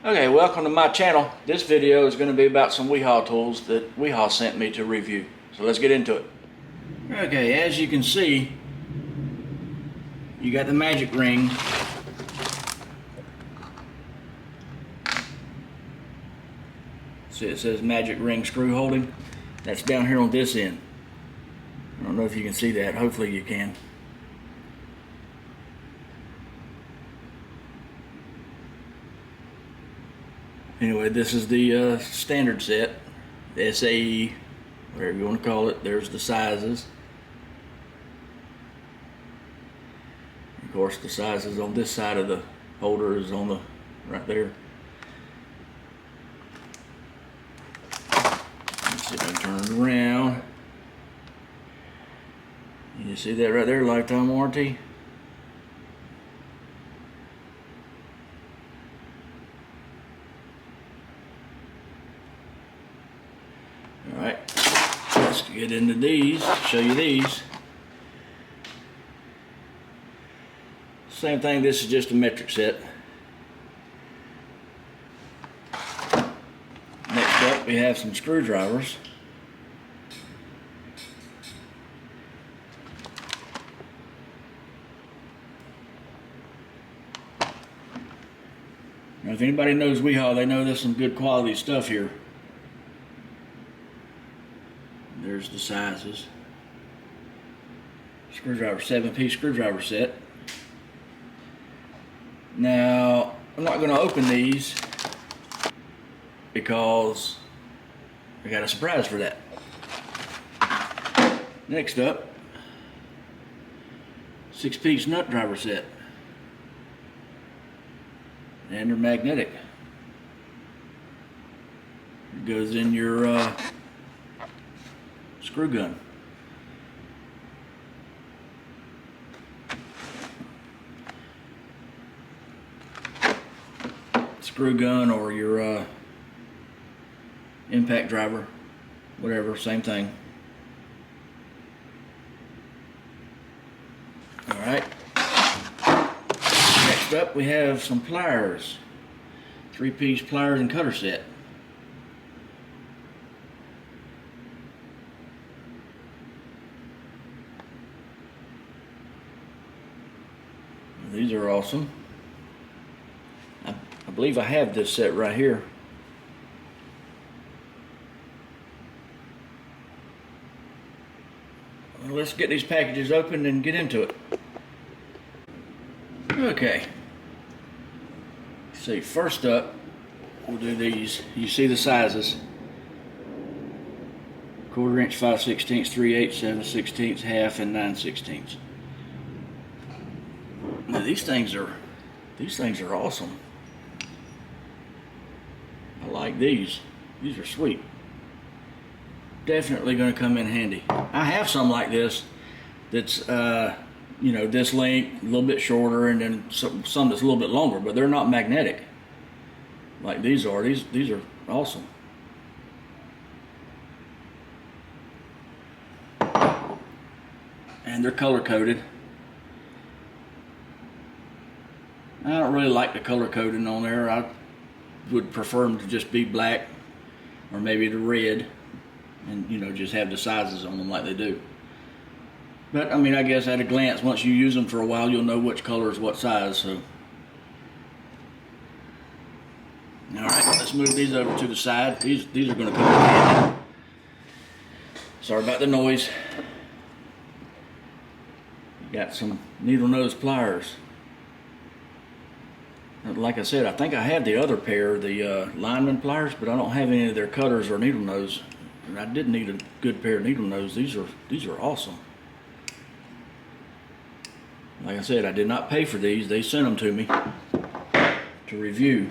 Okay, welcome to my channel. This video is going to be about some Wiha tools that Wiha sent me to review. So let's get into it. Okay, as you can see, you got the magic ring. See, it says magic ring screw holding. That's down here on this end. I don't know if you can see that. Hopefully you can. Anyway, this is the standard set, the SAE, whatever you want to call it. There's the sizes. Of course, the sizes on this side of the holder is on the right there. Let's see if I can turn it around. You see that right there, lifetime warranty. Alright, let's get into these, show you these. Same thing, this is just a metric set. Next up we have some screwdrivers. Now if anybody knows Wiha, they know there's some good quality stuff here. There's the sizes. Screwdriver, 7-piece screwdriver set. Now, I'm not going to open these because I got a surprise for that. Next up, 6-piece nut driver set. And they're magnetic. It goes in your screw gun. Screw gun or your impact driver, whatever, same thing. Alright. Next up we have some pliers. 3-piece pliers and cutter set. These are awesome. I believe I have this set right here. Well, let's get these packages open and get into it. Okay. See, first up, we'll do these. You see the sizes. 1/4 inch, 5/16, 3/8, 7/16, half, and 9/16. Now these things are awesome. I like these. These are sweet. Definitely going to come in handy. I have some like this that's you know, this length, a little bit shorter, and then some that's a little bit longer, but they're not magnetic like these are. These are awesome. And they're color coded. I don't really like the color coding on there. I would prefer them to just be black or maybe the red, and you know, just have the sizes on them like they do. But I mean, I guess at a glance, once you use them for a while, you'll know which color is what size. So, all right, let's move these over to the side. These are going to come in handy. Sorry about the noise. Got some needle nose pliers. Like I said, I think I have the other pair, the lineman pliers, but I don't have any of their cutters or needle nose. And I did need a good pair of needle nose. These are awesome. Like I said, I did not pay for these. They sent them to me to review.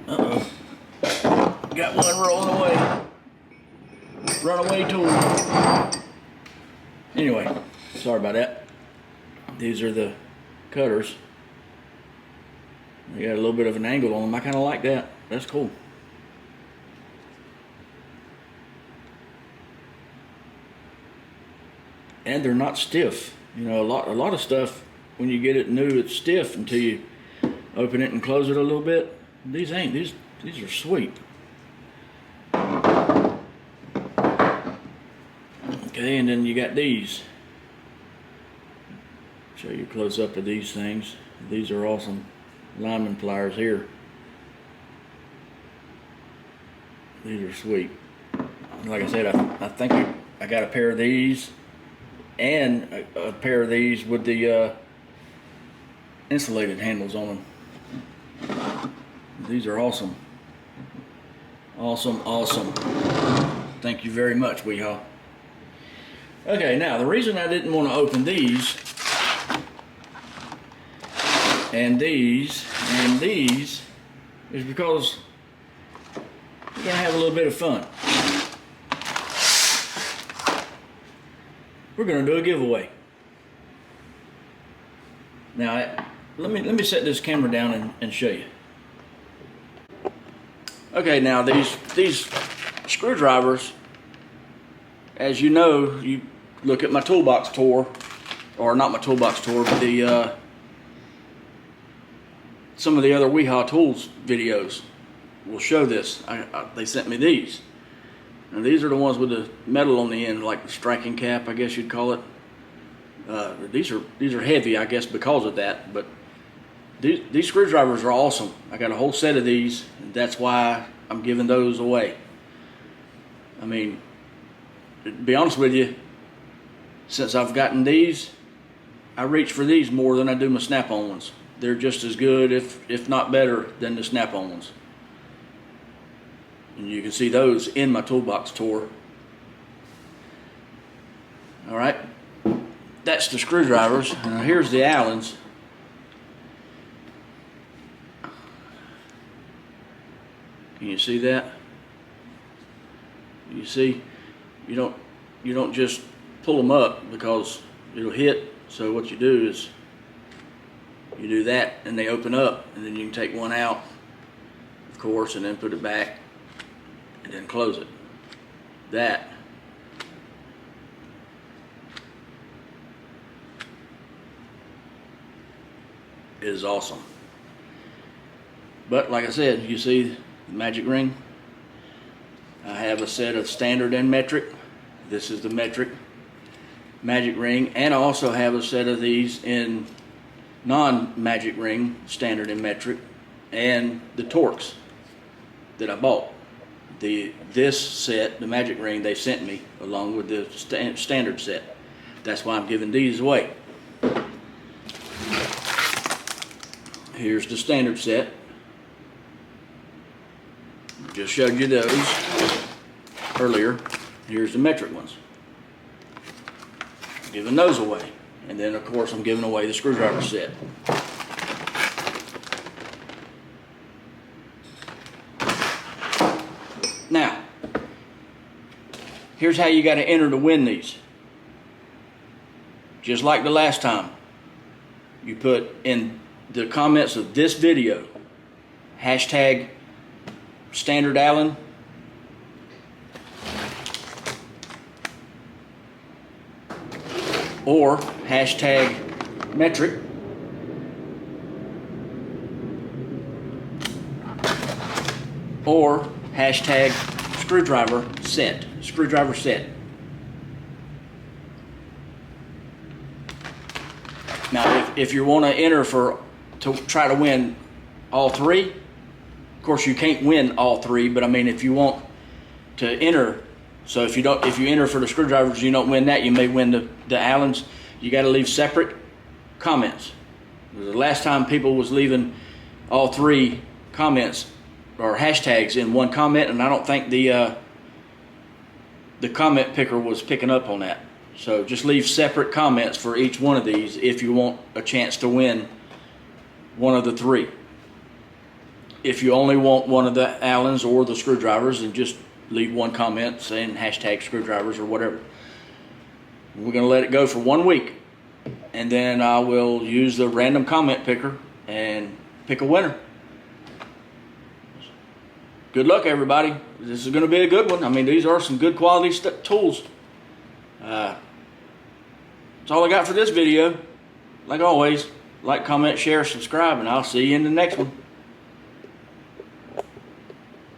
Uh-oh. Got one rolling away. Runaway tool. Anyway, sorry about that. These are the cutters. They got a little bit of an angle on them. I kind of like that. That's cool. And they're not stiff. You know, a lot of stuff when you get it new, it's stiff until you Open it and close it a little bit. These are sweet. Okay, and then you got these. Show you a close up of these things. These are awesome lineman pliers here. These are sweet. Like I said, I think I got a pair of these and a pair of these with the insulated handles on them. These are awesome. Awesome, awesome. Thank you very much, Wiha. Okay, now the reason I didn't want to open these and these is because we're gonna have a little bit of fun. We're gonna do a giveaway. Now, let me set this camera down and show you. Okay, now these screwdrivers, as you know, you look at my toolbox tour, or not my toolbox tour, but the some of the other Wiha Tools videos will show this. They sent me these. And these are the ones with the metal on the end, like the striking cap, I guess you'd call it. These are heavy, I guess, because of that. But these screwdrivers are awesome. I got a whole set of these, and that's why I'm giving those away. I mean, to be honest with you, since I've gotten these, I reach for these more than I do my snap-on ones. They're just as good, if not better, than the snap-on ones. And you can see those in my toolbox tour. All right, that's the screwdrivers. Now here's the Allens. Can you see that? You see, you don't just pull them up because it'll hit. So what you do is you do that, and they open up, and then you can take one out, of course, and then put it back, and then close it. That is awesome. But like I said, you see the magic ring? I have a set of standard and metric. This is the metric magic ring, and I also have a set of these in non-magic ring, standard and metric, and the Torx that I bought. This set, the magic ring, they sent me along with the standard set. That's why I'm giving these away. Here's the standard set. Just showed you those earlier. Here's the metric ones. Giving those away. And then of course I'm giving away the screwdriver set. Now, here's how you got to enter to win these. Just like the last time, you put in the comments of this video, hashtag standard Allen, or hashtag metric, or hashtag screwdriver set. Now, if you want to enter to try to win all three, of course you can't win all three, but I mean, if you want to enter, so if you enter for the screwdrivers, you don't win that, you may win the Allens. You got to leave separate comments. The last time people was leaving all three comments or hashtags in one comment, and I don't think the comment picker was picking up on that. So just leave separate comments for each one of these if you want a chance to win one of the three. If you only want one of the Allens or the screwdrivers, then just leave one comment saying hashtag screwdrivers or whatever. We're going to let it go for 1 week, and then I will use the random comment picker and pick a winner. Good luck, everybody. This is going to be a good one. I mean, these are some good quality tools. That's all I got for this video. Like always, Like, comment, share, subscribe, and I'll see you in the next one.